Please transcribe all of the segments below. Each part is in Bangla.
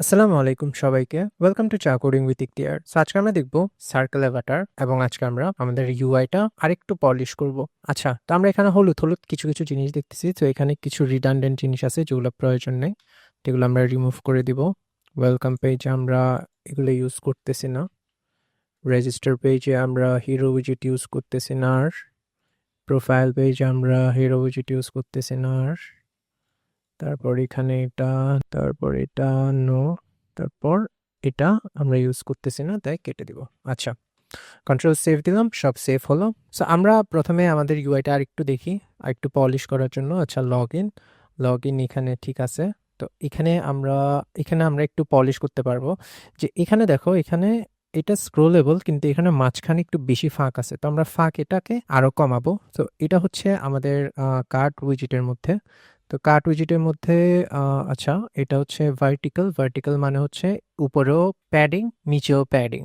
আসসালামু আলাইকুম সবাইকে। ওয়েলকাম টু চা কোডিং উইথ ইখতিয়ার। সো আজকে আমরা দেখব সার্কেল অ্যাভাটার এবং আজকে আমরা আমাদের ইউআইটা আরেকটু পলিশ করব। আচ্ছা, তো আমরা এখানে হলুদ কিছু জিনিস দেখতেছি। তো এখানে কিছু রিডান্ডেন্ট জিনিস আছে যেগুলো প্রয়োজন নেই। যেগুলো আমরা রিমুভ করে দিব। ওয়েলকাম পেজে আমরা এগুলো ইউজ করতেছি না। রেজিস্টার পেজে আমরা হিরো উইজেট ইউজ করতেছি না আর। প্রোফাইল পেজে আমরা হিরো উইজেট ইউজ করতেছি না আর। তারপর এখানে এটা, তারপর এটা নো, তারপর এটা আমরা ইউজ করতেছি না তাই কেটে দিব। আচ্ছা, কন্ট্রোল সেভ দিলাম, সব সেভ হলো। সো আমরা প্রথমে আমাদের ইউআইটা আরেকটু দেখি, আরেকটু পলিশ করার জন্য। আচ্ছা, লগ ইন এখানে ঠিক আছে। তো এখানে আমরা একটু পলিশ করতে পারবো। যে এখানে দেখো, এখানে এটা স্ক্রোলেবল কিন্তু এখানে মাঝখানে একটু বেশি ফাঁক আছে। তো আমরা এটাকে আরো কমাবো। তো এটা হচ্ছে আমাদের কার্ট উইজেটের মধ্যে। তো কার্ট উইজেটের মধ্যে আচ্ছা, এটা হচ্ছে ভার্টিক্যাল মানে হচ্ছে উপরেও প্যাডিং, নিচেও প্যাডিং।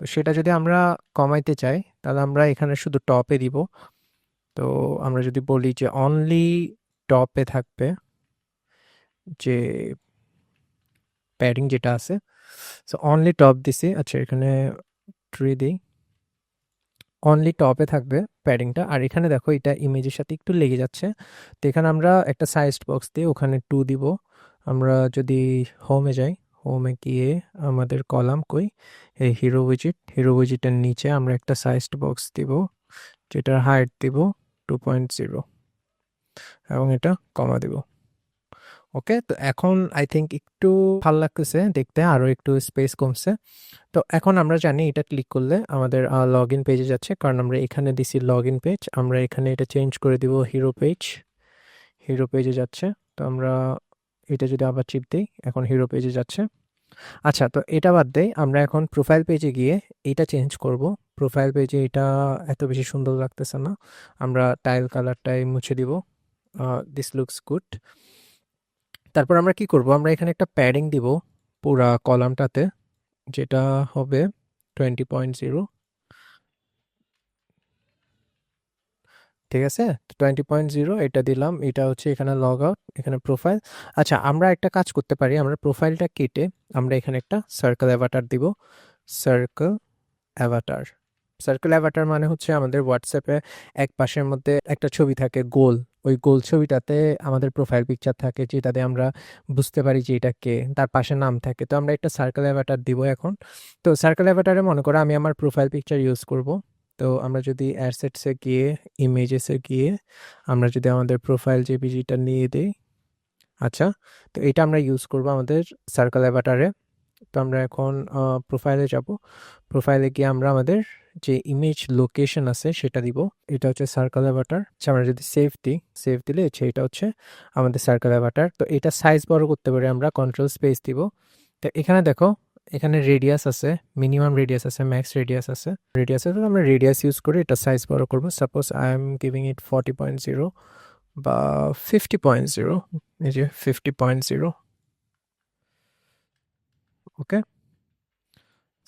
তো সেটা যদি আমরা কমাইতে চাই তাহলে আমরা এখানে শুধু টপে দিব। তো আমরা যদি বলি যে অনলি টপে থাকবে যে প্যাডিং যেটা আছে, সো অনলি টপ দিছি। আচ্ছা, এখানে ট্রি দিই, অনলি টপে থাকবে প্যাডিংটা। আর এখানে দেখো এটা ইমেজের সাথে একটু লেগে যাচ্ছে। তো এখানে আমরা একটা সাইজড বক্স দিয়ে ওখানে 2 দিব। আমরা যদি হোমে যাই, হোমে গিয়ে আমাদের কলাম কই, এই হিরো উইজিটের নিচে আমরা একটা সাইজড বক্স দিব, যেটার হাইট দিব 2.0 এবং এটা কমা দিব। ওকে, তো এখন আই থিঙ্ক একটু ভালো লাগতেছে দেখতে, আরও একটু স্পেস কমছে। তো এখন আমরা জানি এটা ক্লিক করলে আমাদের লগ ইন পেজে যাচ্ছে, কারণ আমরা এখানে দিছি লগ ইন পেজ। আমরা এখানে এটা চেঞ্জ করে দিব হিরো পেজে যাচ্ছে। তো আমরা এটা যদি আবার চিপ দিই, এখন হিরো পেজে যাচ্ছে। আচ্ছা, তো এটা বাদ দেই, আমরা এখন প্রোফাইল পেজে গিয়ে এটা চেঞ্জ করব। প্রোফাইল পেজে এটা এত বেশি সুন্দর লাগতেছে না, আমরা টাইল কালারটাই মুছে দিব। This looks good. তারপর আমরা কি করব, আমরা এখানে একটা প্যাডিং দিব পুরা কলামটাতে, যেটা হবে 20.0। ঠিক আছে, 20.0 এটা দিলাম। এটা হচ্ছে এখানে লগ আউট, এখানে প্রোফাইল। আচ্ছা, আমরা একটা কাজ করতে পারি, আমরা প্রোফাইলটা কেটে আমরা এখানে একটা সার্কেল অ্যাভাটার দিব। সার্কেল অ্যাভাটার সার্কেল অ্যাভাটার মানে হচ্ছে আমাদের হোয়াটসঅ্যাপে এক পাশের মধ্যে একটা ছবি থাকে গোল, ওই গোল ছবিটাতে আমাদের প্রোফাইল পিকচার থাকে, যেটাতে আমরা বুঝতে পারি যে এটা কে, তার পাশে নাম থাকে। তো আমরা একটা সার্কেল অ্যাভাটার দিব এখন। তো সার্কেল অ্যাভাটারে মনে করো আমি আমার প্রোফাইল পিকচার ইউজ করব। তো আমরা যদি অ্যাসেটসে গিয়ে, ইমেজেসে গিয়ে আমরা যদি আমাদের প্রোফাইল জেপিজিটা নিয়ে দিই। আচ্ছা, তো এটা আমরা ইউজ করব আমাদের সার্কেল অ্যাভাটারে। তো আমরা এখন প্রোফাইলে যাব। প্রোফাইলে গিয়ে আমরা আমাদের যে ইমেজ লোকেশন আছে সেটা দিব। এটা হচ্ছে সার্কেল অ্যাভাটার। আচ্ছা, আমরা যদি সেভ দিলে এটা হচ্ছে আমাদের সার্কেল অ্যাভাটার। তো এটা সাইজ বড় করতে পারি, আমরা কন্ট্রোল স্পেস দিব। তো এখানে দেখো, এখানে রেডিয়াস আছে, মিনিমাম রেডিয়াস আছে, ম্যাক্স রেডিয়াস আছে। তো আমরা রেডিয়াস ইউজ করে এটা সাইজ বড় করব। সাপোজ আই এম গিভিং ইট 40.0 বা 50.0। এই যে 50.0। ওকে,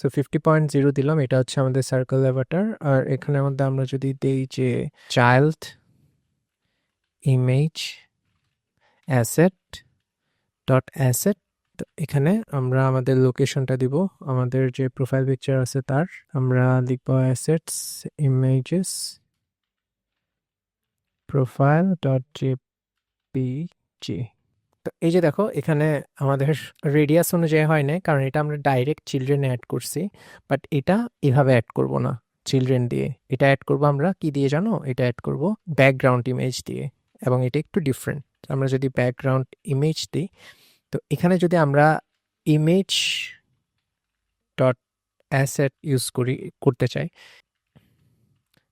সো 50.0 দিলাম। এটা হচ্ছে আমাদের সার্কেল অ্যাভাটার। আর এখানের মধ্যে আমরা যদি দেই যে child image asset dot asset, তো এখানে আমরা আমাদের লোকেশনটা দিব, আমাদের যে প্রোফাইল পিকচার আছে তার। আমরা লিখব assets images profile dot JPG. তো এই যে দেখো, এখানে আমাদের রেডিয়াস অনুযায়ী হয় না, কারণ এটা আমরা ডাইরেক্ট চিলড্রেন অ্যাড করছি। বাট এটা এভাবে অ্যাড করব না চিলড্রেন দিয়ে, এটা অ্যাড করব আমরা কি দিয়ে জানো, এটা অ্যাড করব ব্যাকগ্রাউন্ড ইমেজ দিয়ে। এবং এটা একটু ডিফারেন্ট। আমরা যদি ব্যাকগ্রাউন্ড ইমেজ দিই, তো এখানে যদি আমরা ইমেজ ডট অ্যাসেট ইউজ করতে চাই,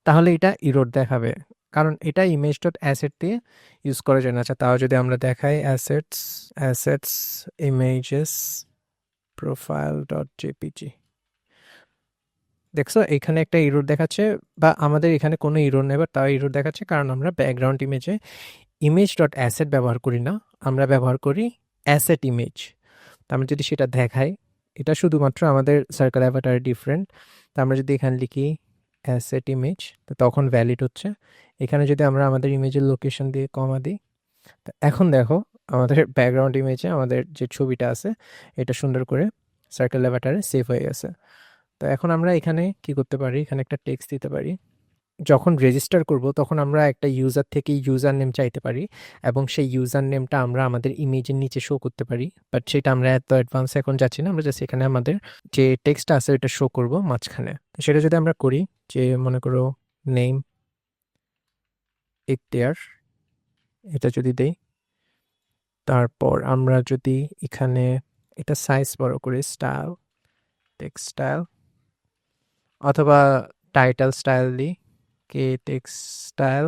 তাহলে এটা ইরোর দেখাবে, কারণ এটা ইমেজ ডট অ্যাসেট দিয়ে ইউজ করা যায় না। আচ্ছা, তাও যদি আমরা দেখাই assets images profile dot JPG, দেখছো এখানে একটা ইরোর দেখাচ্ছে, বা আমাদের এখানে কোনো ইরোর নেই, বা তাও ইরোর দেখাচ্ছে, কারণ আমরা ব্যাকগ্রাউন্ড ইমেজে ইমেজ ডট অ্যাসেট ব্যবহার করি না, আমরা ব্যবহার করি অ্যাসেট ইমেজ। তো আমরা যদি সেটা দেখাই, এটা শুধুমাত্র আমাদের সার্কেল অ্যাভাটার ডিফারেন্ট। তো আমরা যদি এখানে লিখি অ্যাসেট ইমেজ, তো তখন ভ্যালিড হচ্ছে। এখানে যদি আমরা আমাদের ইমেজের লোকেশন দিয়ে কমা দিই, তো এখন দেখো আমাদের ব্যাকগ্রাউন্ড ইমেজে আমাদের যে ছবিটা আছে এটা সুন্দর করে সার্কেল অ্যাভাটারে সেভ হয়ে গেছে। তো এখন আমরা এখানে কি করতে পারি, এখানে একটা টেক্সট দিতে পারি। যখন রেজিস্টার করব তখন আমরা একটা ইউজার থেকে ইউজার নেম চাইতে পারি এবং সেই ইউজার নেমটা আমরা আমাদের ইমেজের নিচে শো করতে পারি, বাট সেটা আমরা এত অ্যাডভান্স এখন যাচ্ছি না, আমরা জাস্ট এখানে আমাদের যে টেক্সটটা আছে ওটা শো করব মাঝখানে। সেটা যদি আমরা করি, যে মনে করো নেম ইখতিয়ার, এটা যদি দেই, তারপর আমরা যদি এখানে এটা সাইজ বড় করে স্টাইল, টেক্সট স্টাইল অথবা টাইটেল স্টাইল দিই, কে text style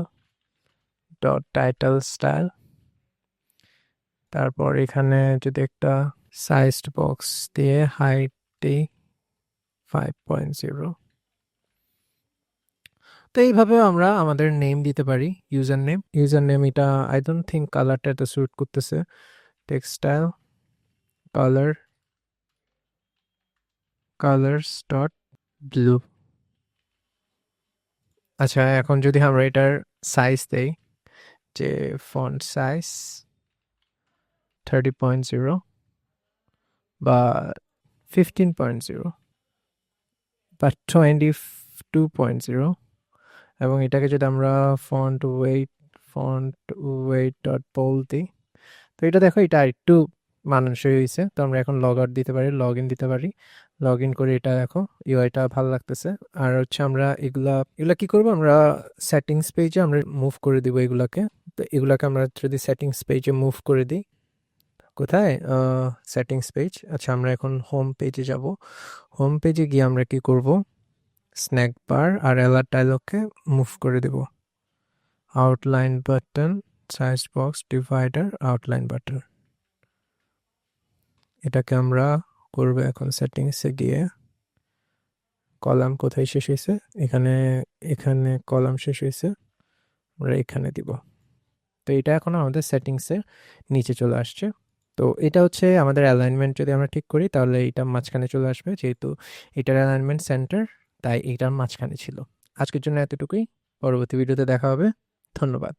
dot title style, তারপর এখানে যদি একটা সাইজড বক্স দিয়ে হাইট দিই 5.0। তো এইভাবে আমরা আমাদের নেম দিতে পারি, ইউজার নেম এটা আই ডোন্ট থিঙ্ক কালারটা এত স্যুট করতেছে, textile colour colours dot blue. আচ্ছা, এখন যদি আমরা এটার সাইজ দেই, যে ফন্ট সাইজ 30.0 বা 15.0 বা 22.0, এবং এটাকে যদি আমরা ফন্ট ওয়েট ডট বোল্ড দিই, তো এটা দেখো এটা একটু মানানসই হয়েছে। তো আমরা এখন লগ আউট দিতে পারি, লগ ইন দিতে পারি, লগ ইন করে এটা দেখো ইউআইটা ভালো লাগতেছে। আর হচ্ছে আমরা এগুলা কি করবো, আমরা সেটিংস পেজে আমরা মুভ করে দিব এগুলাকে। তো এগুলাকে আমরা যদি সেটিংস পেজে মুভ করে দিই, কোথায়, সেটিংস পেজ। আচ্ছা, আমরা এখন হোম পেজে যাব। হোম পেজে গিয়ে আমরা কি করব, স্ন্যাক বার আর অ্যালার্ট ডায়লগকে মুভ করে দেব, outline button, size box, divider, outline button, এটাকে আমরা করবো এখন সেটিংসে গিয়ে। কলাম কোথায় শেষ হয়েছে, এখানে, এখানে কলাম শেষ হয়েছে, আমরা এখানে দিব। তো এটা এখন আমাদের সেটিংসের নিচে চলে আসছে। তো এটা হচ্ছে আমাদের অ্যালাইনমেন্ট, যদি আমরা ঠিক করি তাহলে এটা মাঝখানে চলে আসবে, যেহেতু এটার অ্যালাইনমেন্ট সেন্টার, তাই এটার মাঝখানে ছিল। আজকের জন্য এতটুকুই, পরবর্তী ভিডিওতে দেখা হবে, ধন্যবাদ।